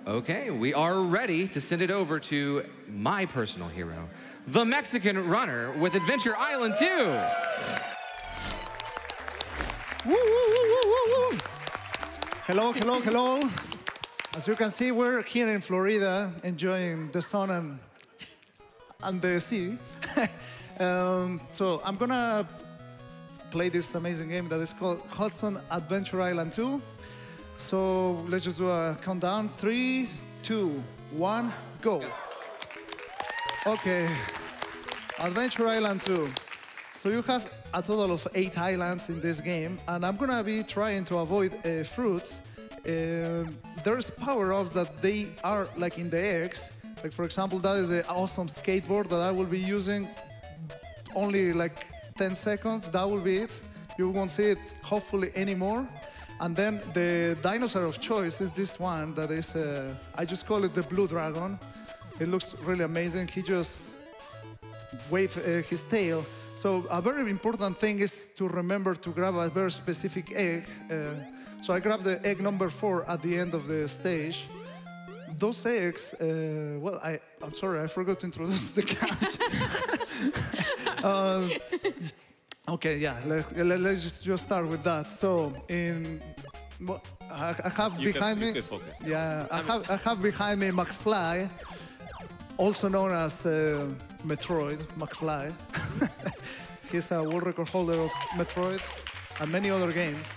Okay, we are ready to send it over to my personal hero, the Mexican runner with Adventure Island 2. Woo, woo, woo, woo, woo. Hello, hello, hello. As you can see, we're here in Florida enjoying the sun and the sea. So I'm gonna play this amazing game that is called Hudson Adventure Island 2. So let's just do a countdown. 3, 2, 1, go. Okay, Adventure Island 2. So you have a total of 8 islands in this game, and I'm gonna be trying to avoid fruits. There's power-ups that they are like in the eggs. Like for example, that is an awesome skateboard that I will be using only like 10 seconds. That will be it. You won't see it hopefully anymore. And then the dinosaur of choice is this one that is, I just call it the Blue Dragon. It looks really amazing. He just waves his tail. So a very important thing is to remember to grab a very specific egg. So I grabbed the egg number 4 at the end of the stage. Those eggs, well, I'm sorry, I forgot to introduce the couch. Okay, yeah, let's just start with that. So, I have behind me. Yeah, I have behind me McFly, also known as Metroid McFly. He's a world record holder of Metroid and many other games.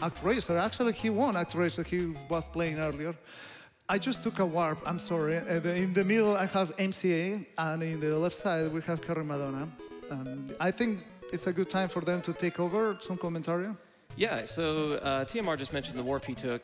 ActRacer, actually, he won ActRacer. He was playing earlier. I just took a warp. I'm sorry. In the middle, I have MCA, and in the left side, we have Carrie Madonna. And I think it's a good time for them to take over. Some commentary? Yeah, so TMR just mentioned the warp he took.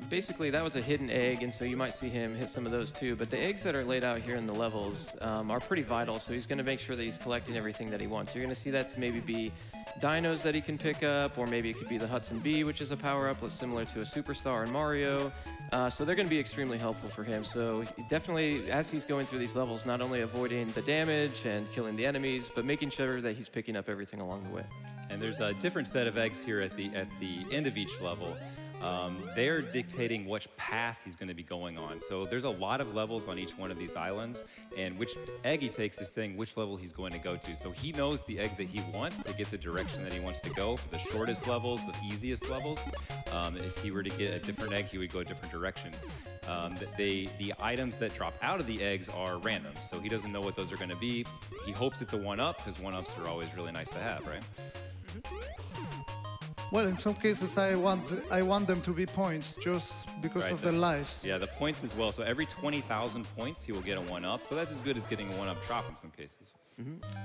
Basically, that was a hidden egg, and so you might see him hit some of those too. But the eggs that are laid out here in the levels are pretty vital, so he's going to make sure that he's collecting everything that he wants. You're going to see that to maybe be dinos that he can pick up, or maybe it could be the Hudson Bee, which is a power-up similar to a Superstar in Mario. So they're going to be extremely helpful for him. So definitely, as he's going through these levels, not only avoiding the damage and killing the enemies, but making sure that he's picking up everything along the way. And there's a different set of eggs here at the end of each level. They're dictating which path he's going to be going on. So there's a lot of levels on each one of these islands, and which egg he takes is saying which level he's going to go to. So he knows the egg that he wants to get the direction that he wants to go for the shortest levels, the easiest levels. If he were to get a different egg, he would go a different direction. The items that drop out of the eggs are random, so he doesn't know what those are going to be. He hopes it's a 1-up, because 1-ups are always really nice to have, right? Well, in some cases, I want them to be points just because of the lives. Yeah, the points as well. So every 20,000 points, he will get a 1-up. So that's as good as getting a 1-up drop in some cases.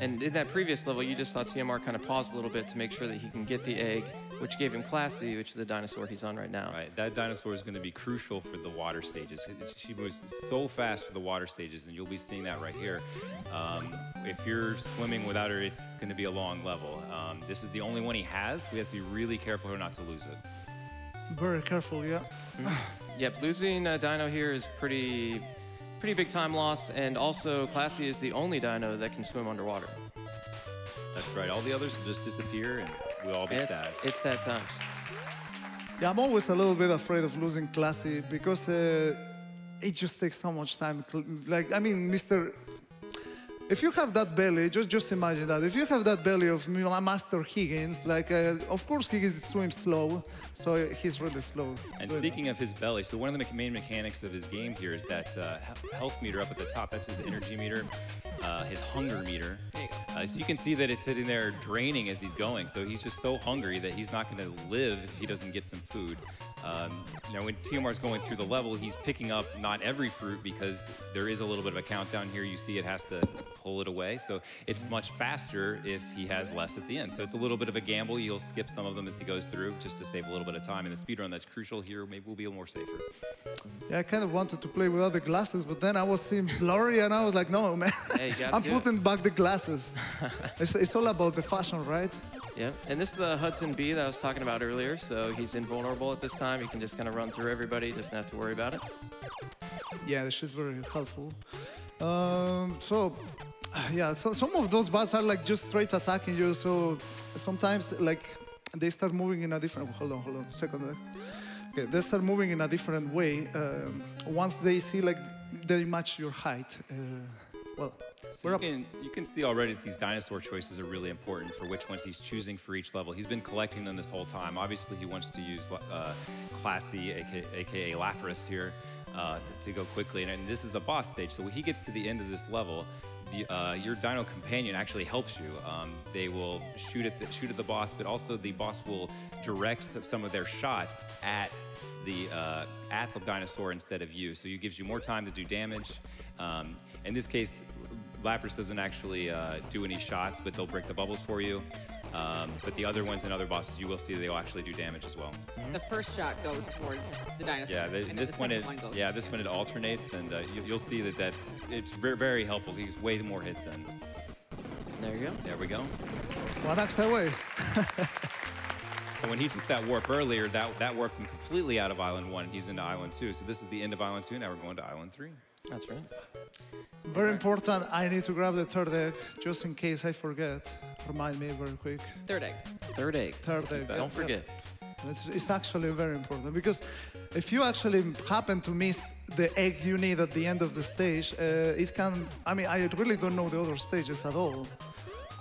And in that previous level, you just saw TMR kind of pause a little bit to make sure that he can get the egg, which gave him Classy, which is the dinosaur he's on right now. Right, that dinosaur is going to be crucial for the water stages. She moves so fast for the water stages, and you'll be seeing that right here. If you're swimming without her, it's going to be a long level. This is the only one he has, so he has to be really careful not to lose it. Very careful, yeah. Yep, losing a dino here is pretty big time loss, and also Classy is the only dino that can swim underwater. That's right. All the others will just disappear, and we'll all be sad. It's sad times. Yeah, I'm always a little bit afraid of losing Classy because it just takes so much time. Like, I mean, if you have that belly, just imagine that. If you have that belly of Master Higgins, like, of course Higgins swims slow, so he's really slow. And speaking of his belly, so one of the main mechanics of his game here is that health meter up at the top. That's his energy meter, his hunger meter. There you go. So you can see that it's sitting there draining as he's going. So he's just so hungry that he's not going to live if he doesn't get some food. You know, when TMR's going through the level, he's picking up not every fruit because there is a little bit of a countdown here. You see it has to pull it away. So it's much faster if he has less at the end. So it's a little bit of a gamble. You'll skip some of them as he goes through just to save a little bit of time. In the speedrun, that's crucial here. Maybe we'll be a little more safer. Yeah, I kind of wanted to play without the glasses, but then I was seeing blurry and I was like, no, man. Hey, I'm putting back the glasses. It's all about the fashion, right? Yeah, and this is the Hudson Bee that I was talking about earlier, so he's invulnerable at this time. He can just kind of run through everybody, doesn't have to worry about it. Yeah, this is very helpful. Yeah, so some of those bats are like just straight attacking you, so sometimes like they start moving in a different... Hold on a second there. Okay, they start moving in a different way. Once they see like they match your height. Well, So you can see already that these dinosaur choices are really important for which ones he's choosing for each level. He's been collecting them this whole time. Obviously, he wants to use Classy, aka Lapras here, to go quickly. And this is a boss stage, so when he gets to the end of this level, your Dino companion actually helps you. They will shoot at the boss, but also the boss will direct some of their shots at the dinosaur instead of you. So it gives you more time to do damage. In this case, Lapras doesn't actually do any shots, but they'll break the bubbles for you. But the other ones and other bosses, you will see they'll actually do damage as well. The first shot goes towards the dinosaur. Yeah, and this the one second goes this one it alternates, and you'll see that it's very, very helpful. He gets way more hits in. There you go. There we go. one axe away. So when he took that warp earlier, that warped him completely out of Island 1. He's into Island 2. So this is the end of Island 2. Now we're going to Island 3. That's right. Very important. I need to grab the third egg just in case I forget. Remind me very quick. Third egg. Third egg. Third egg. Don't forget. It's actually very important because if you actually happen to miss the egg you need at the end of the stage, it can. I mean, I really don't know the other stages at all.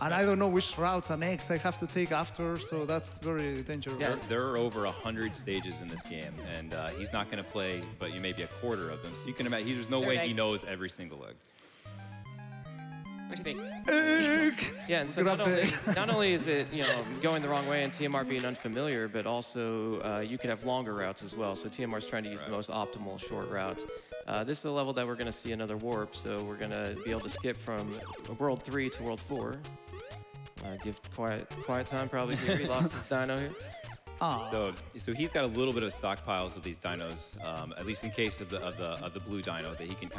And I don't know which routes and eggs I have to take after, so that's very dangerous. Yeah. There are over 100 stages in this game, and he's not going to play, but you maybe a quarter of them. So you can imagine, there's no way he knows every single egg. What do you think? Egg! Yeah, and so not only is it going the wrong way and TMR being unfamiliar, but also you can have longer routes as well. So TMR is trying to use the most optimal short route. This is a level that we're going to see another warp, so we're going to be able to skip from World 3 to World 4. Give quiet time probably to he lost his dino here. So he's got a little bit of stockpiles of these dinos, at least in case of the blue dino that he can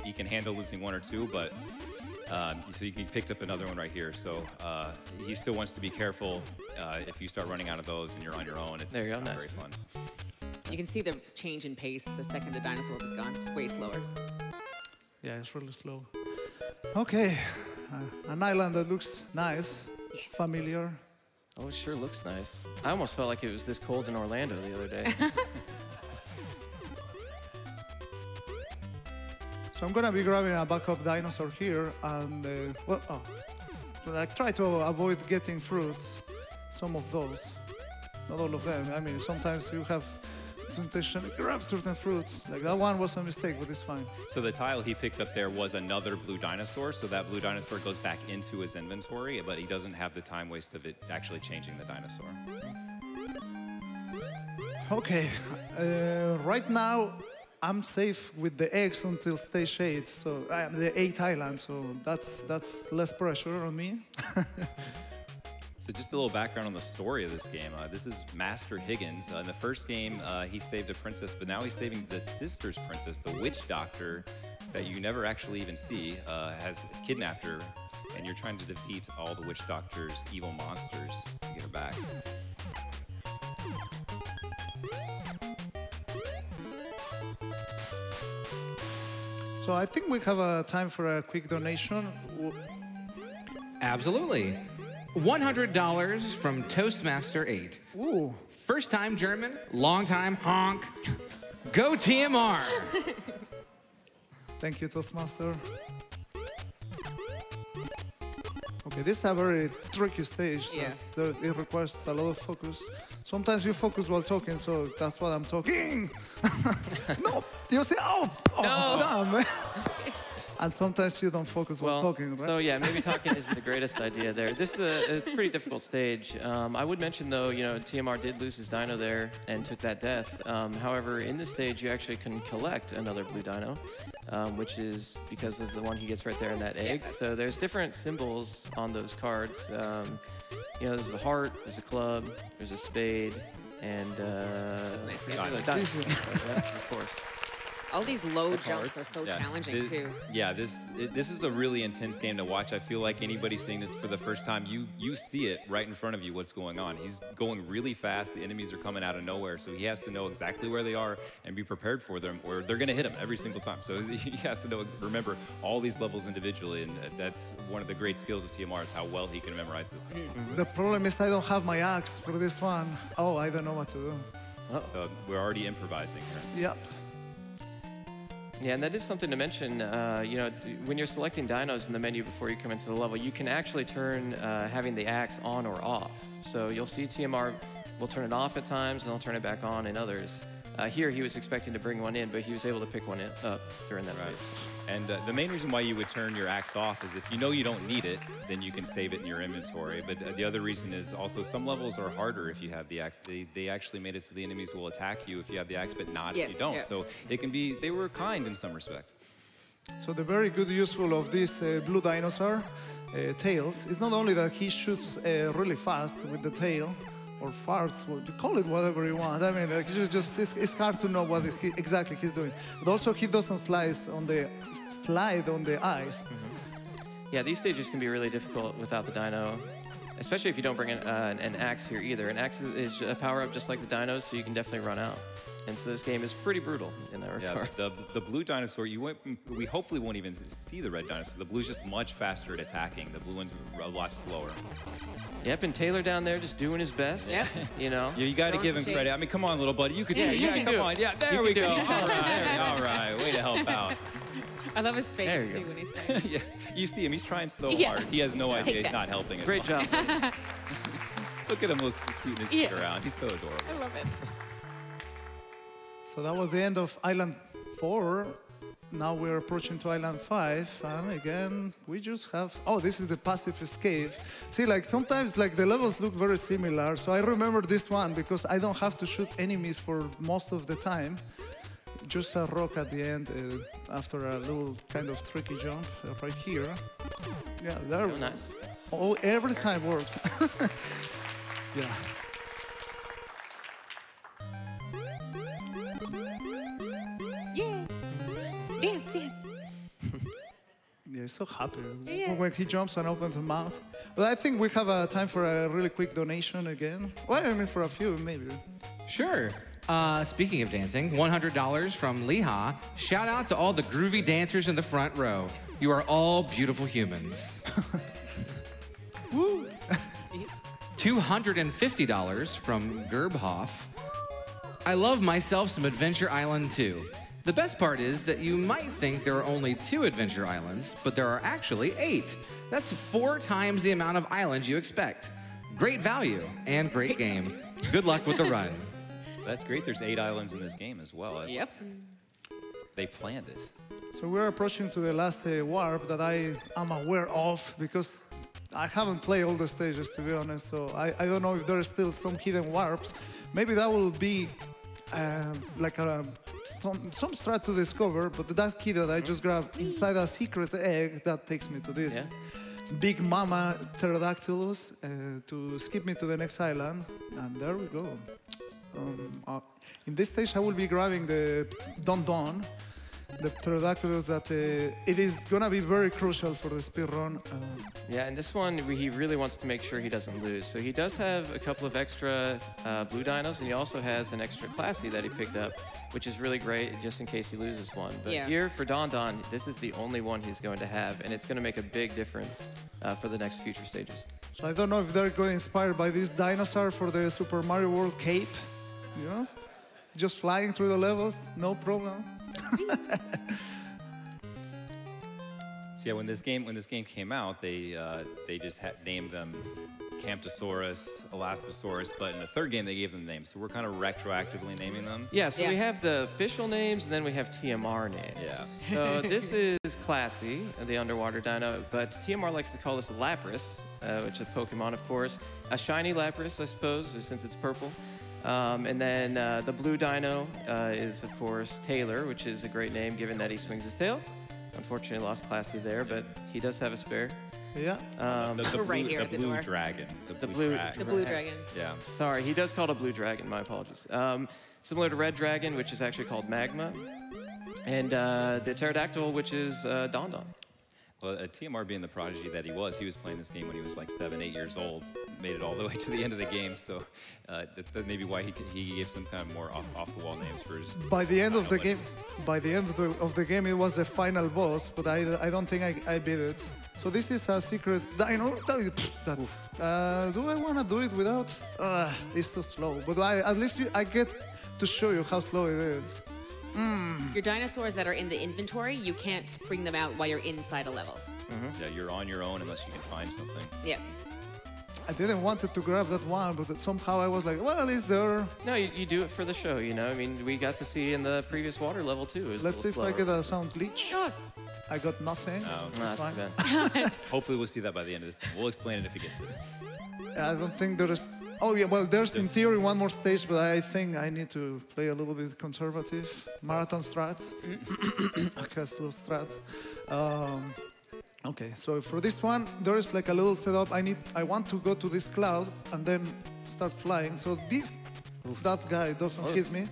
he can handle losing one or two, but so he picked up another one right here. So he still wants to be careful if you start running out of those and you're on your own. It's there you go, not nice. very fun. You can see the change in pace the second the dinosaur was gone. It's way slower. Yeah, it's really slow. Okay, an island that looks nice, familiar. Oh, it sure looks nice. I almost felt like it was this cold in Orlando the other day. So I'm gonna be grabbing a backup dinosaur here, and I try to avoid getting fruits. Some of those, not all of them. I mean, sometimes you have temptation to grab certain fruits. Like that one was a mistake, but it's fine. So the tile he picked up there was another blue dinosaur, so that blue dinosaur goes back into his inventory, but he doesn't have the time waste of it actually changing the dinosaur. Okay, right now I'm safe with the eggs until stage 8, so the 8th island, so that's less pressure on me. So just a little background on the story of this game. This is Master Higgins. In the first game, he saved a princess, but now he's saving the sister's princess, the witch doctor, that you never actually even see, has kidnapped her, and you're trying to defeat all the witch doctor's evil monsters to get her back. So I think we have time for a quick donation. Absolutely. $100 from Toastmaster 8. Ooh. First time German, long time honk. Go TMR. Thank you, Toastmaster. Okay, this is a very tricky stage. Yeah. It requires a lot of focus. Sometimes you focus while talking, so that's why I'm talking. No, you say, oh damn. And sometimes you don't focus while talking, right? So yeah, maybe talking isn't the greatest idea there. This is a pretty difficult stage. I would mention though, TMR did lose his dino there and took that death. However, in this stage, you actually can collect another blue dino, which is because of the one he gets right there in that egg. So there's different symbols on those cards. There's the heart, there's a club, there's a spade, and Nice. Of course. All these low jumps are so challenging too. Yeah, this is a really intense game to watch. I feel like anybody seeing this for the first time, you see it right in front of you what's going on. He's going really fast. The enemies are coming out of nowhere, so he has to know exactly where they are and be prepared for them, or they're going to hit him every single time. So he has to remember all these levels individually, and that's one of the great skills of TMR is how well he can memorize this thing. The problem is I don't have my axe for this one. Oh, I don't know what to do. So we're already improvising here. Yep. Yeah, and that is something to mention. You know, when you're selecting dinos in the menu before you come into the level, you can actually turn having the axe on or off. So you'll see TMR will turn it off at times, and they'll turn it back on in others. Here, he was expecting to bring one in, but he was able to pick one up during that stage. And the main reason why you would turn your axe off is if you know you don't need it, then you can save it in your inventory. But the other reason is also some levels are harder if you have the axe. They actually made it so the enemies will attack you if you have the axe, but not if you don't. Yeah. So it can be, they were kind in some respects. So the very good useful of this blue dinosaur, Tails, is not only that he shoots really fast with the tail, or farts, well, you call it whatever you want. I mean, like, it's hard to know what exactly he's doing. But also he doesn't slide on the ice. Yeah, these stages can be really difficult without the dino, especially if you don't bring an axe here either. An axe is a power-up just like the dinos, so you can definitely run out. And so this game is pretty brutal in that regard. Yeah, the blue dinosaur, we hopefully won't even see the red dinosaur. The blue's just much faster at attacking. The blue one's a lot slower. Yep, and Taylor down there just doing his best. Yep. You know? You got to Throwing give him some credit. I mean, come on, little buddy. You could do it. you Yeah, can come do it. on. Yeah, there You we can go. do it. All right. Way to help out. I love his face There you too go. when he's playing. Yeah, you see him. He's trying so Yeah. hard. He has no idea Take he's that. not helping at Great all. job. Look at him sweeping his feet around. He's so adorable. I love it. So that was the end of Island 4. Now we're approaching to Island 5, and again, we just have, oh, this is the passive escape. See, like, sometimes, like, the levels look very similar, so I remember this one because I don't have to shoot enemies for most of the time. Just a rock at the end after a little kind of tricky jump right here. Yeah, there we go. Nice. Oh, every time works. Yeah. Yeah. Dance, dance. Yeah, he's so happy Yeah. when he jumps and opens the mouth. But I think we have time for a really quick donation again. Well, I mean, for a few, maybe. Sure. Speaking of dancing, $100 from Leha. Shout out to all the groovy dancers in the front row. You are all beautiful humans. Woo! $250 from Gerbhoff. I love myself some Adventure Island 2. The best part is that you might think there are only 2 Adventure Islands, but there are actually 8. That's 4 times the amount of islands you expect. Great value and great game. Good luck with the run. That's great. There's 8 islands in this game as well. Yep. They planned it. So we're approaching to the last warp that I am aware of because I haven't played all the stages, to be honest. So I don't know if there's still some hidden warps. Maybe that will be like some strat to discover, but that key that I just grabbed inside a secret egg, that takes me to this big mama pterodactylus to skip me to the next island. And there we go. In this stage, I will be grabbing the Don Don, the pterodactylus that it is gonna be very crucial for the speedrun. Yeah, and this one, he really wants to make sure he doesn't lose. So he does have a couple of extra blue dinos, and he also has an extra classy that he picked up, which is really great just in case he loses one. But here for Don Don, this is the only one he's going to have, and it's going to make a big difference for the next future stages. So I don't know if they're going inspired by this dinosaur for the Super Mario World cape, you know? Just flying through the levels, no problem. So yeah, when this game came out, they just named them Camptosaurus, Elastosaurus, but in the third game they gave them names. So we're kind of retroactively naming them. Yeah, so we have the official names, and then we have TMR names. Yeah. So this is Classy, the underwater dino, but TMR likes to call this Lapras, which is a Pokemon, of course. A shiny Lapras, I suppose, since it's purple. And then the blue dino is, of course, Taylor, which is a great name given that he swings his tail. Unfortunately, lost Classy there, but he does have a spare. Yeah. The Right blue, here the at the blue door. dragon. The blue dragon. Yeah. Sorry, he does call it a blue dragon. My apologies. Similar to red dragon, which is actually called magma, and the pterodactyl, which is Don Don. Well, TMR being the prodigy that he was playing this game when he was like 7, 8 years old, made it all the way to the end of the game. So that's maybe why he gave some kind of more off-the-wall names for his. By the end of the game, weapons. it was the final boss, but I don't think I beat it. So this is a secret dino. Do I want to do it without? It's so slow. But at least I get to show you how slow it is. Your dinosaurs that are in the inventory, you can't bring them out while you're inside a level. Yeah, you're on your own unless you can find something. Yeah. I didn't want to grab that one, but somehow I was like, well, it's there. No, you do it for the show, you know? I mean, we got to see in the previous water level, too. It was Let's see if I get a sound glitch. Oh, I got nothing. Oh, It's that's fine. too bad. Hopefully we'll see that by the end of this thing. We'll explain it if we get to it. I don't think there is. Oh yeah, well, there's in theory one more stage, but I think I need to play a little bit conservative. Marathon strats. Okay, slow strats. Okay, so for this one, there is like a little setup. I want to go to this cloud and then start flying. So that guy doesn't hit me.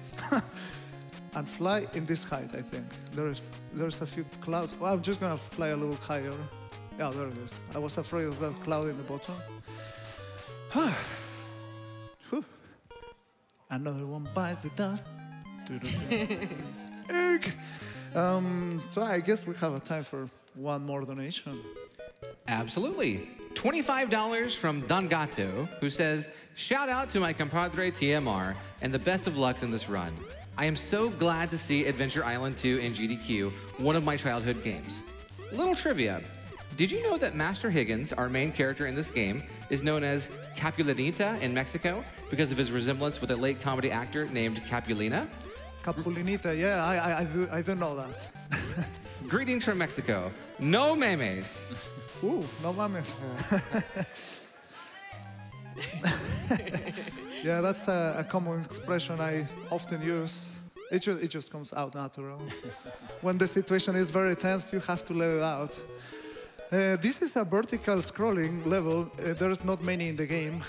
And fly in this height, I think. There's a few clouds. Well, I'm just gonna fly a little higher. Yeah, there it is. I was afraid of that cloud in the bottom. Whew. Another one bites the dust. Egg. So I guess we have a time for one more donation. Absolutely. $25 from Don Gato, who says, shout out to my compadre TMR and the best of lucks in this run. I am so glad to see Adventure Island 2 in GDQ, one of my childhood games. Little trivia. Did you know that Master Higgins, our main character in this game, is known as Capulinita in Mexico because of his resemblance with a late comedy actor named Capulina? Capulinita, yeah, I do know that. Greetings from Mexico. No memes. Ooh, no mames. Yeah, that's a common expression I often use. It just comes out natural. When the situation is very tense, you have to let it out. This is a vertical scrolling level. There's not many in the game.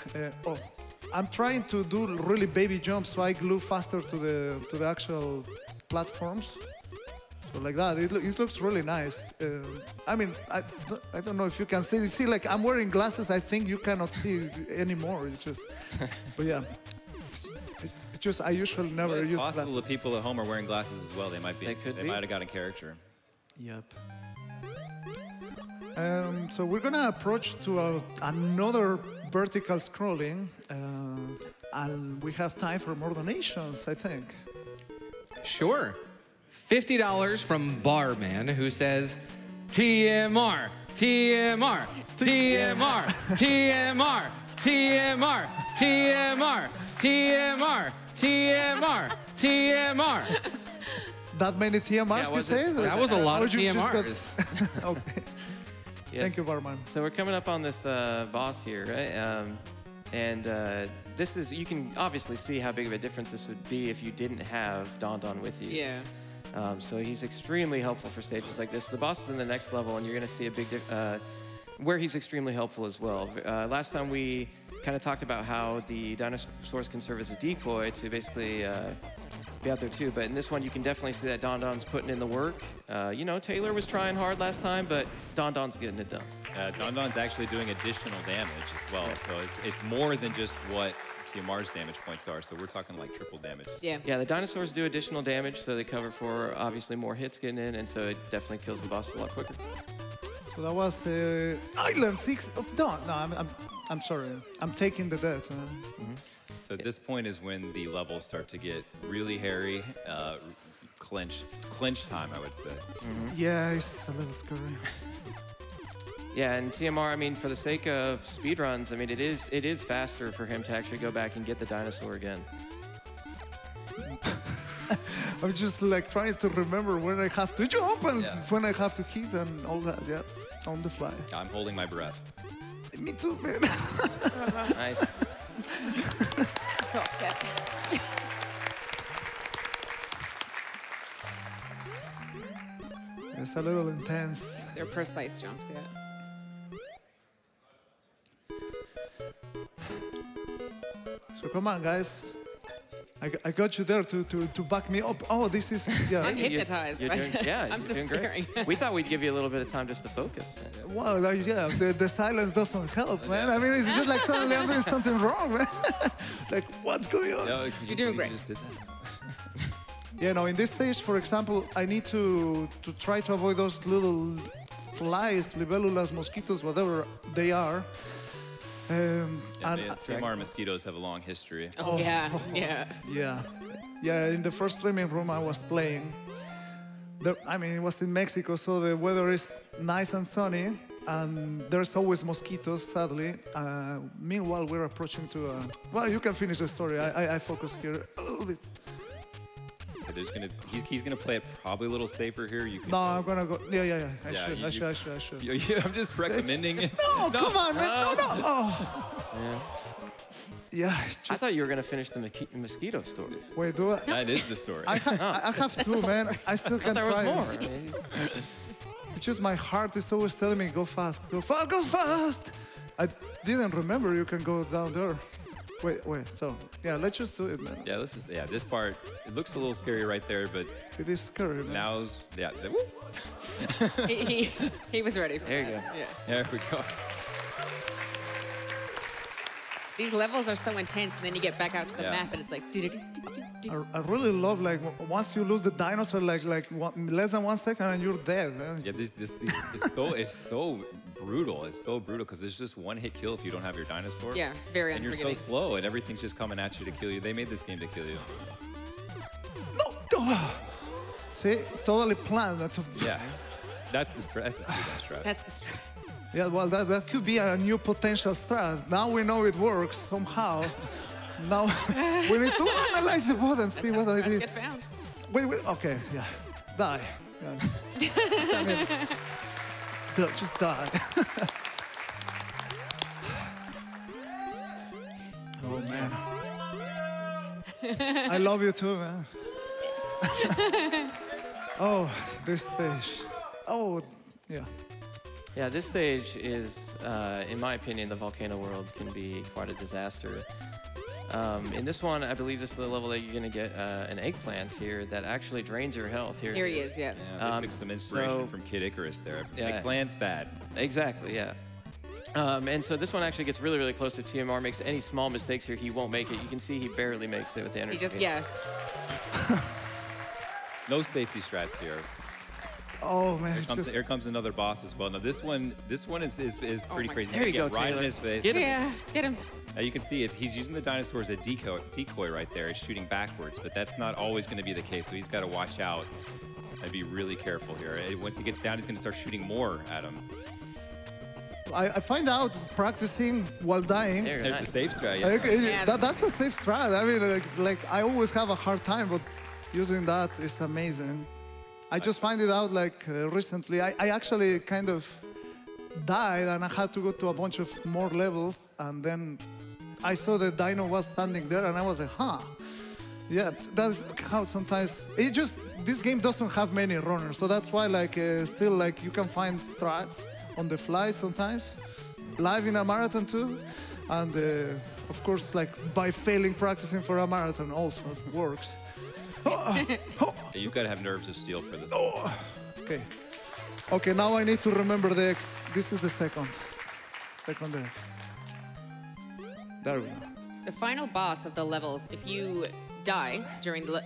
I'm trying to do really baby jumps so I glue faster to the actual platforms. So like that, it looks really nice. I mean, I don't know if you can see. See, like I'm wearing glasses. I think you cannot see anymore. It's just, but yeah. It's just I usually never Well, it's use possible glasses. the people at home are wearing glasses as well. They might be. They could be. might have got in character. Yep. So we're gonna approach to another vertical scrolling, and we have time for more donations, I think. Sure. $50 from Barman, who says, TMR, TMR, TMR, TMR, TMR, TMR, TMR, TMR, TMR. That many TMRs, Yeah, you was say? it- That was a lot Or of you just got- TMRs. Okay. Yes. Thank you, Barman. So we're coming up on this boss here, right? This is, you can obviously see how big of a difference this would be if you didn't have Don Don with you. yeah. So he's extremely helpful for stages like this. The boss is in the next level, and you're going to see a big where he's extremely helpful as well. Last time we kind of talked about how the dinosaurs can serve as a decoy to basically be out there too. But in this one, you can definitely see that Don Don's putting in the work. You know, Taylor was trying hard last time, but Don Don's getting it done. Don Don's actually doing additional damage as well. So it's more than just what TMR's damage points are. So we're talking like triple damage. Yeah. Yeah, the dinosaurs do additional damage, so they cover for obviously more hits getting in, and so it definitely kills the boss a lot quicker. So that was Island 6 of Dawn. No, I'm sorry. I'm taking the death. So at this point is when the levels start to get really hairy, clinch time, I would say. Yeah, it's a little scary. Yeah, and TMR, I mean, for the sake of speedruns, I mean, it is faster for him to actually go back and get the dinosaur again. I'm just like trying to remember when I have to jump and Yeah. when I have to hit and all that. Yeah, on the fly. I'm holding my breath. Me too, man. Nice. So upset. It's a little intense. They're precise jumps, yeah. So come on, guys. I got you there to back me up. Oh, this is, yeah. I'm hypnotized. You're doing, yeah, I'm you're just doing staring. great. We thought we'd give you a little bit of time just to focus. Well, yeah, the silence doesn't help, man. I mean, it's just like suddenly I'm doing something wrong, man. It's like, what's going on? No, You're doing great. Just did that. Yeah, no, in this stage, for example, I need to try to avoid those little flies, libellulas, mosquitoes, whatever they are. And the TMR mosquitoes have a long history. Oh, yeah, yeah. Yeah, in the first swimming room I was playing, I mean, it was in Mexico, so the weather is nice and sunny, and there's always mosquitoes, sadly. Meanwhile, we're approaching to, well, you can finish the story. I focus here a little bit. He's gonna play it probably a little safer here. You can No, I'm gonna go, yeah, I you- should. I'm just recommending it. No, come on, man, no. Oh. Yeah, I thought you were going to finish the mosquito story. wait, do I? That is the story. I have two, man. I still I can thought there was try. more. I mean, It's just my heart is always telling me, go fast, go fast, go fast. I didn't remember you can go down there. Wait, so, yeah, let's just do it, man. Yeah, this part, it looks a little scary right there, but It is scary, man. now's, whoop. He was ready for There you that. go. Yeah. There we go. These levels are so intense, and then you get back out to the Yeah. map, and it's like... I really love, like, once you lose the dinosaur, like less than 1 second and you're dead, man. Yeah, this it's so brutal. It's so brutal because it's just one hit kill if you don't have your dinosaur. Yeah, it's very And you're so unforgiving. slow, and everything's just coming at you to kill you. They made this game to kill you. See, totally planned. Yeah, that's the speedrun strat. That's the strat. Yeah, well, that could be a new potential strat. Now we know it works somehow. Now we need to analyze the bot and see what I Let's did. get found. Wait, okay, yeah. Die. Yeah. Damn it. Just die. Oh, man. I love you too, man. Oh, this stage. Oh, yeah. Yeah, this stage is, in my opinion, the volcano world can be quite a disaster. In this one, I believe this is the level that you're going to get an eggplant here that actually drains your health. Here Here it he is, yeah. Yeah, they took some inspiration so- from Kid Icarus there. Yeah. Like, plant's bad. Exactly, yeah. And so this one actually gets really, really close to TMR, makes any small mistakes here, he won't make it. You can see he barely makes it with the energy. He just, gain. yeah. No safety strats here. Oh, man. It's just, Here comes another boss as well. Now this one is pretty my crazy. There you Get go, right Taylor. in his face. Get him. Yeah, get him. Now you can see it. He's using the dinosaur as a decoy right there. He's shooting backwards, but that's not always going to be the case. So he's got to watch out and be really careful here. Once he gets down, he's going to start shooting more at him. I find out practicing while dying. There, There's nice. the safe strat. Yeah. Like, that's a safe strat. I mean, like I always have a hard time, but using that is amazing. I just find it out like recently. I actually kind of died and I had to go to a bunch of more levels, and then I saw the dino was standing there and I was like, huh. Yeah, that's how sometimes this game doesn't have many runners, so that's why like still like you can find strats on the fly sometimes, live in a marathon too, and of course like by failing practicing for a marathon also works. You've got to have nerves of steel for this. Okay, now I need to remember the X. This is the second there. There we go. The final boss of the levels, if you die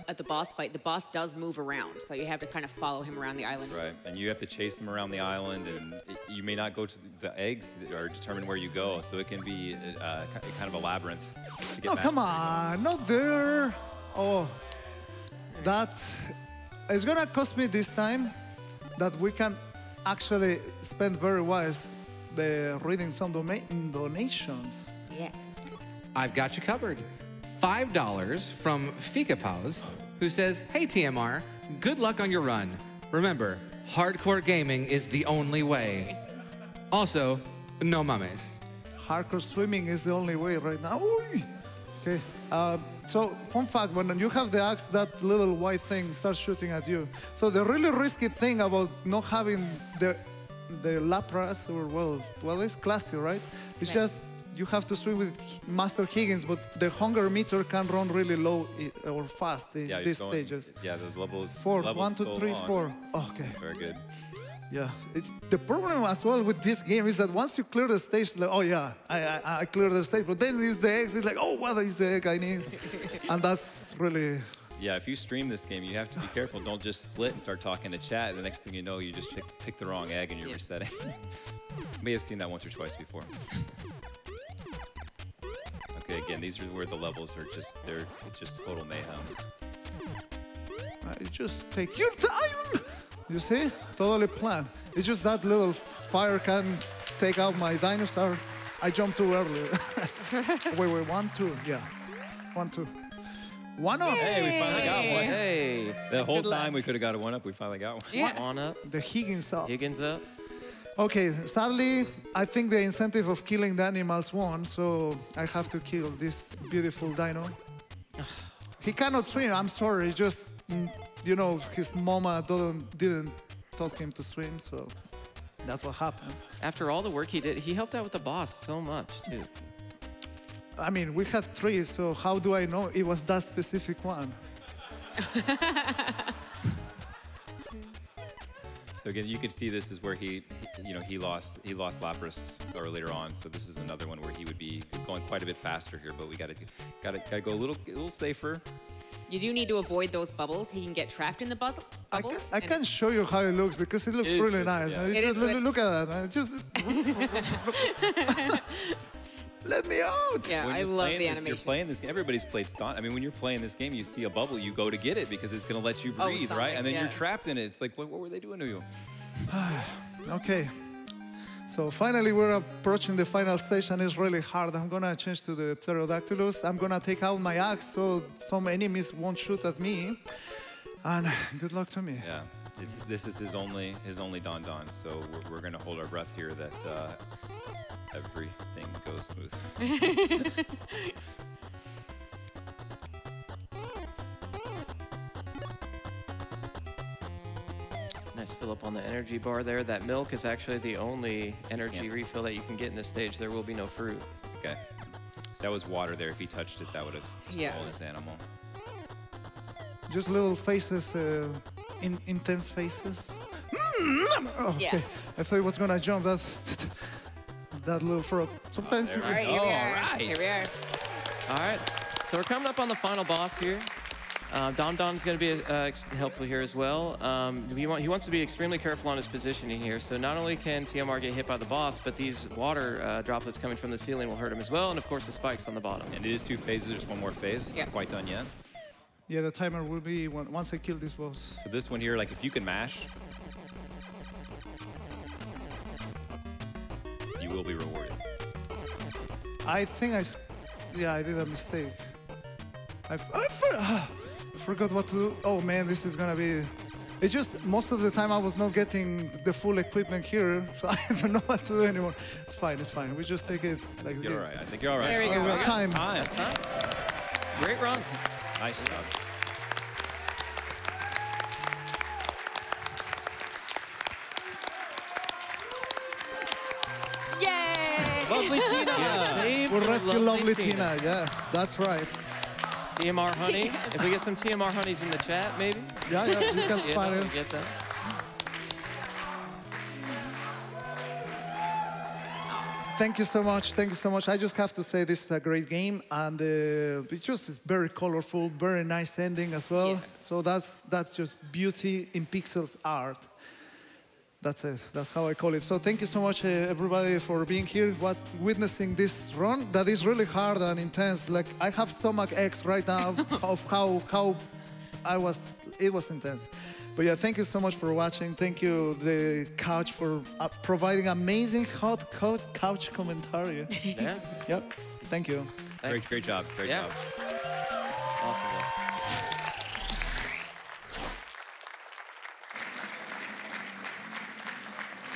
at the boss fight, the boss does move around, so you have to kind of follow him around the island. Right, and you have to chase him around the island, and you may not go to the eggs or determine where you go, so it can be kind of a labyrinth to get Oh, back come to where you on, not there. Oh, that is gonna cost me this time that we can actually spend very wise the reading some donations. Yeah. I've got you covered. $5 from Fika Paus, who says, "Hey TMR, good luck on your run. Remember, hardcore gaming is the only way. Also, no mames." Hardcore swimming is the only way right now. Ooh. Okay. So, fun fact, when you have the axe, that little white thing starts shooting at you. So the really risky thing about not having the Lapras, or well, it's classy, right? It's Yeah. just you have to swim with Master Higgins, but the hunger meter can run really low or fast in Yeah, these going, stages. Yeah, the level is 4, level's 1, 2, so 3, long. 4. Okay. Very good. Yeah, it's the problem as well with this game is that once you clear the stage, like, oh yeah, I cleared the stage, but then it's the eggs. It's like, oh, what is the egg I need? And that's really. Yeah, if you stream this game, you have to be careful. Don't just split and start talking to chat. The next thing you know, you just pick the wrong egg and you're resetting. You may have seen that once or twice before. Okay, again, these are where the levels are they're just total mayhem. You just take your time. You see? Totally planned. It's just that little fire can take out my dinosaur. I jumped too early. Wait, 1, 2. Yeah. 1, 2. 1 up. Hey, we finally got one. Hey, The whole good luck. time we could have got a 1 up, we finally got one. Yeah. on up. The Higgins up. Higgins up. Okay, sadly, I think the incentive of killing the animals won, so I have to kill this beautiful dino. He cannot swim, I'm sorry, just, you know, his mama didn't taught him to swim, so that's what happened. After all the work he did, he helped out with the boss so much, too. I mean, we had 3, so how do I know it was that specific one? So again, you can see this is where he lost Lapras earlier on. So this is another one where he would be going quite a bit faster here, but we gotta go a little safer. You do need to avoid those bubbles. He can get trapped in the bubbles. I can show you how it looks because it looks It is really good, nice. yeah. It is good. Look at that. Just let me out. Yeah, When I you're love playing the this- animation. You're playing this. Everybody's played Stunt. I mean, when you're playing this game, you see a bubble, you go to get it because it's going to let you Oh, breathe, something, right? And then yeah. you're trapped in it. It's like, what were they doing to you? Okay. So finally, we're approaching the final stage, and it's really hard. I'm gonna change to the Pterodactylus. I'm gonna take out my axe so some enemies won't shoot at me. And good luck to me. Yeah, this is his only Don. So we're going to hold our breath here that everything goes smooth. Nice fill up on the energy bar there. That milk is actually the only energy Yeah. refill that you can get in this stage. There will be no fruit. Okay, that was water there. If he touched it, that would have Yeah. stolen his animal. Just little faces, intense faces. Oh, Yeah. okay. I thought it was gonna jump. That little frog. Sometimes you All right, here we Oh, are. all right. Here we are. All right, so we're coming up on the final boss here. Don's going to be helpful here as well. He wants to be extremely careful on his positioning here. So not only can TMR get hit by the boss, but these water droplets coming from the ceiling will hurt him as well. And of course, the spikes on the bottom. And it is 2 phases. There's one more phase. It's Yeah. not quite done yet. Yeah, the timer will be once I kill this boss. So this one here, like if you can mash, you will be rewarded. I think I did a mistake. I forgot what to do. Oh man, this is gonna be. It's just most of the time I was not getting the full equipment here, so I don't know what to do anymore. It's fine, it's fine. We just take it like You're all this. right. I think you're all right. There we Oh, go. well, time. Time. Great run. Nice job. Yay! Lovely Tina. Save We'll the rescue lovely Tina. Yeah, that's right. TMR honey. If we get some TMR honeys in the chat, maybe. Yeah, you can Yeah, find no, it. we get that. Thank you so much. Thank you so much. I just have to say this is a great game, and it's very colorful, very nice ending as well. Yeah. So that's just beauty in pixels art. That's it. That's how I call it. So thank you so much, everybody, for being here, witnessing this run. That is really hard and intense. Like I have stomach aches right now of how it was intense. But yeah, thank you so much for watching. Thank you, the couch, for providing amazing hot couch commentary. Yeah. Yep. Thank you. Great job. Great Yeah. job. Awesome. man.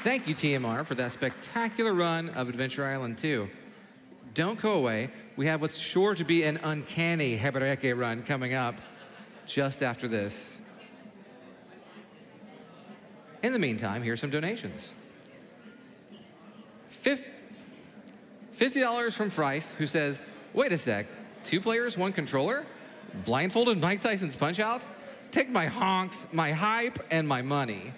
Thank you, TMR, for that spectacular run of Adventure Island 2. Don't go away. We have what's sure to be an uncanny Hebereke run coming up just after this. In the meantime, here's some donations. $50 from Frice, who says, wait a sec, 2 players, 1 controller? Blindfolded Mike Tyson's Punch-Out? Take my honks, my hype, and my money.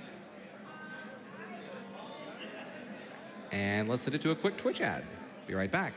And let's send it to a quick Twitch ad. Be right back.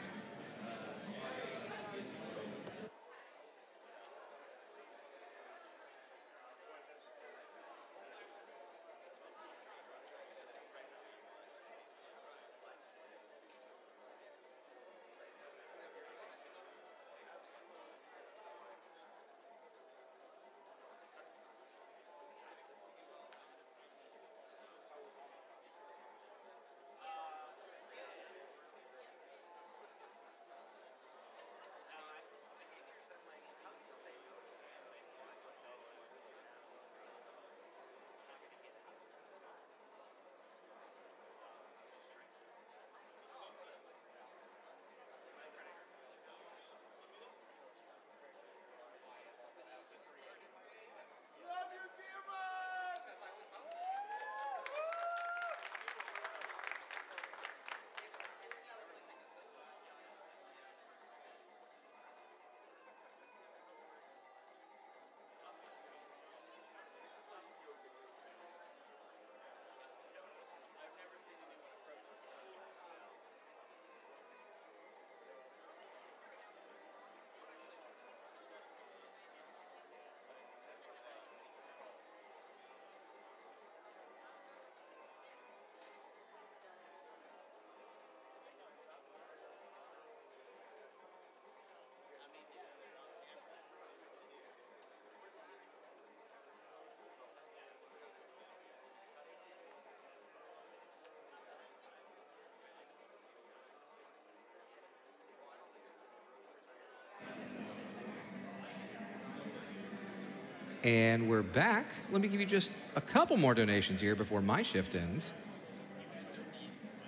And we're back. Let me give you just a couple more donations here before my shift ends.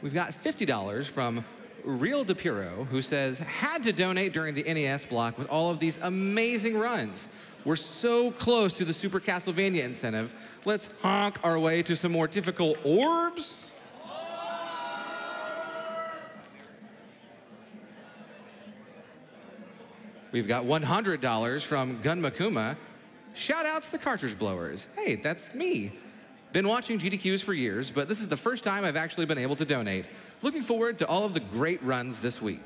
We've got $50 from Real DePiro, who says, had to donate during the NES block with all of these amazing runs. We're so close to the Super Castlevania incentive. Let's honk our way to some more difficult orbs. We've got $100 from Gun Makuma. Shout outs to Cartridge Blowers. Hey, that's me. Been watching GDQs for years, but this is the first time I've actually been able to donate. Looking forward to all of the great runs this week.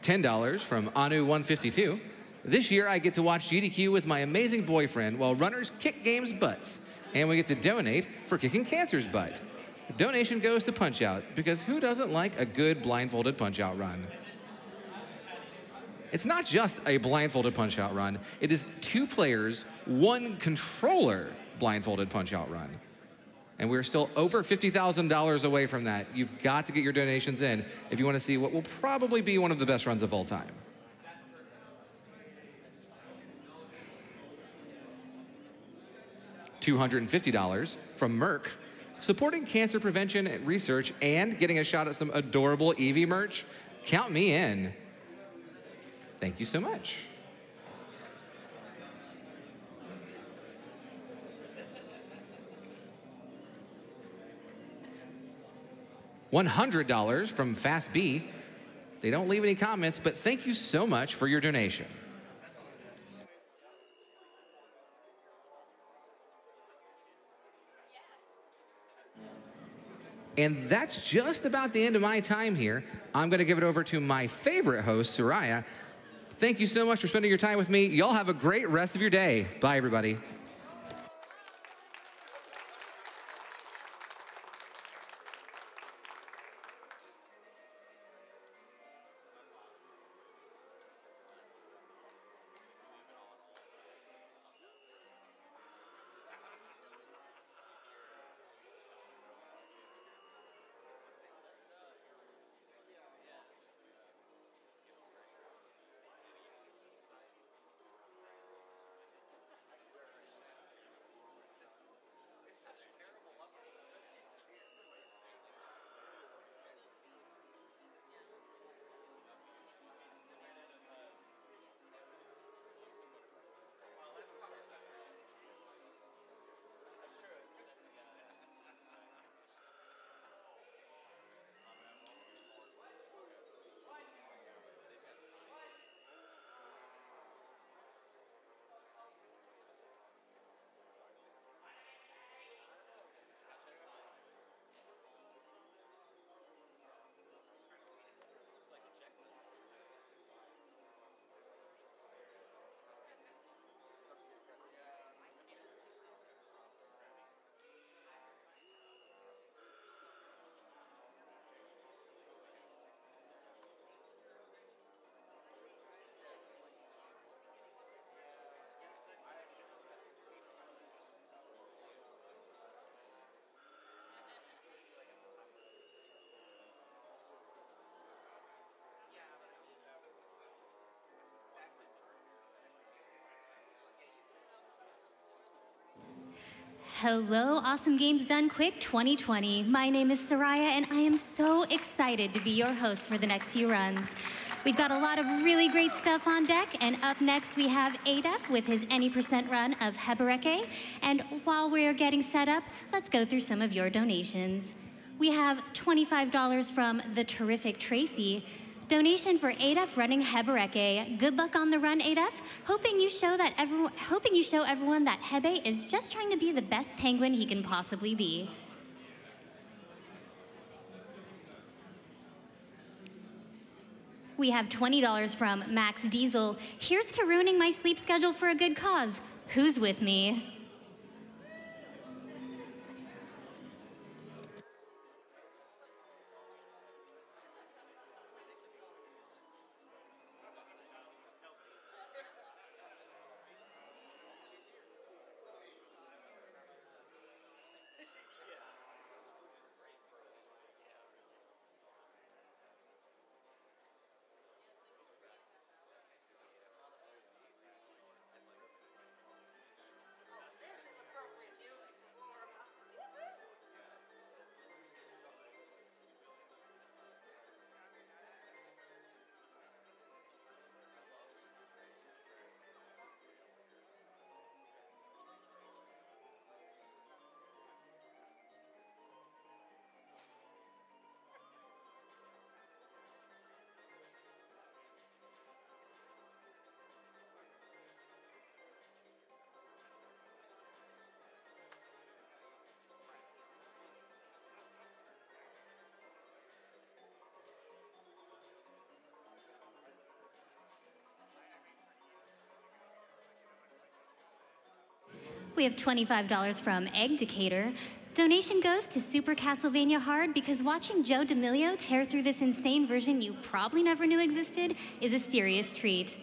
$10 from Anu152. This year I get to watch GDQ with my amazing boyfriend while runners kick games' butts. And we get to donate for kicking cancer's butt. Donation goes to Punch-Out, because who doesn't like a good blindfolded Punch-Out run? It's not just a blindfolded Punch-Out run. It is 2 players, 1 controller blindfolded Punch-Out run. And we're still over $50,000 away from that. You've got to get your donations in if you want to see what will probably be one of the best runs of all time. $250 from Merck, supporting cancer prevention and research and getting a shot at some adorable Eevee merch. Count me in. Thank you so much. $100 from Fast B. They don't leave any comments, but thank you so much for your donation. And that's just about the end of my time here. I'm going to give it over to my favorite host, Soraya. Thank you so much for spending your time with me. Y'all have a great rest of your day. Bye, everybody. Hello, Awesome Games Done Quick 2020. My name is Soraya, and I am so excited to be your host for the next few runs. We've got a lot of really great stuff on deck, and up next we have Adef with his any % run of Hebereke. And while we're getting set up, let's go through some of your donations. We have $25 from the terrific Tracy. Donation for Adef running Hebereke. Good luck on the run, Adef. Hoping you show everyone that Hebe is just trying to be the best penguin he can possibly be. We have $20 from Max Diesel. Here's to ruining my sleep schedule for a good cause. Who's with me? We have $25 from Egg Decatur. Donation goes to Super Castlevania Hard because watching Joe D'Amelio tear through this insane version you probably never knew existed is a serious treat.